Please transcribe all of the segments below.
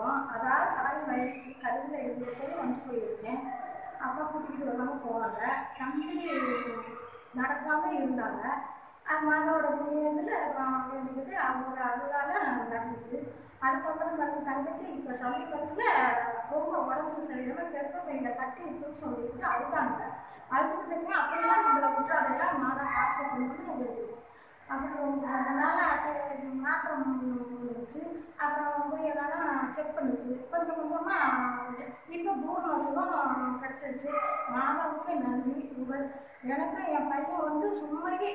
போகிறோம். அதாவது தாய் வயசு கருவில் இருந்தபோது வந்து போயிருக்கேன். அப்பா கூட்டிகிட்டு வராமல் போவாங்க. தம்பி நடக்காம இருந்தாங்க. அது மனோட புண்ணியத்தில் இருந்தது. அவங்களோட அருளால் நடந்துச்சு. அதுக்கப்புறம் பார்த்து தங்கச்சி இப்போ சமீபத்தில் ரொம்ப உடம்பு சரியில்லாமல் பெருப்பையில் கட்டி இருக்குன்னு சொல்லிட்டு அழுதாங்க. அழுதுகிட்டு அப்படிலாம் நம்மளை விட்டுறதெல்லாம் மாதம் பார்த்துக்கணும்னு அப்புறம் அதனால் மாத்திரம் இருந்துச்சு. அப்புறம் போய் எல்லாம் செக் பண்ணுச்சு. கொஞ்சம் கொஞ்சமாக இப்போ 3 மாதம் கிடச்சிருச்சு. மாதாவுக்கு நன்றி. இவர் எனக்கு என் பையன் வந்து சும்மாவே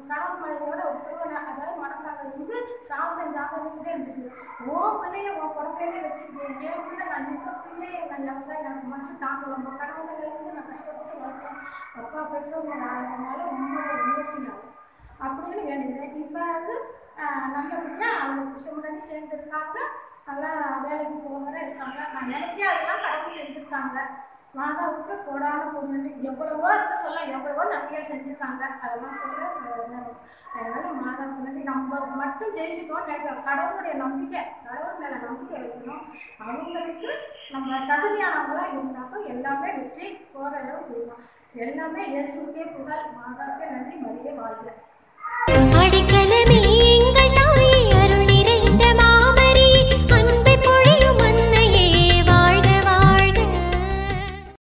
கடவுள் மலையோட ஒரு திருவிழா, அதாவது மனக்காக இருந்து சாப்பிட்டுக்கிட்டே இருந்துச்சு. ஓ பிள்ளைய உன் குழந்தையிலே வச்சுருக்கேன். என் பிள்ளை நான் இப்போ பிள்ளைய நான் எவ்வளோ எனக்கு மனசு தாங்கலாம். கடவுளையிலேருந்து நான் கஷ்டப்பட்டு வளர்த்தேன். அப்பா பெற்றவங்க வாழ்றதுனால உங்களோட முயற்சி நான் அப்படின்னு வேணுங்கிறேன். இப்போ வந்து நல்லபடியாக அவங்க புருஷன் முன்னாடி சேர்ந்துருக்காங்க. நல்லா வேலைக்கு போகிற இருக்காங்க. நான் நினைக்க அதெல்லாம் கடவுள் செஞ்சுருக்காங்க. மாதாவுக்கு கோடான பொண்ணு எவ்வளவோ இருக்க சொல்ல எவ்வளவோ நன்மையாக செஞ்சுருக்காங்க. அதெல்லாம் சொல்ல அதனால மாதாவுக்கு நன்றி. நம்ம மட்டும் ஜெயிச்சுட்டோம்னு நினைக்கிறோம். கடவுளுடைய நம்பிக்கை, கடவுள் மேலே நம்பிக்கை வைக்கணும். அவங்களுக்கு நம்ம தகுதியானவங்களாம் இருந்தாலும் எல்லாமே வெற்றி போகிற அளவு செய்யணும். எல்லாமே இயேசுக்கே புகழ். மாதாவுக்கே நன்றி. மரியே வாழ்க. அடிக்கலமே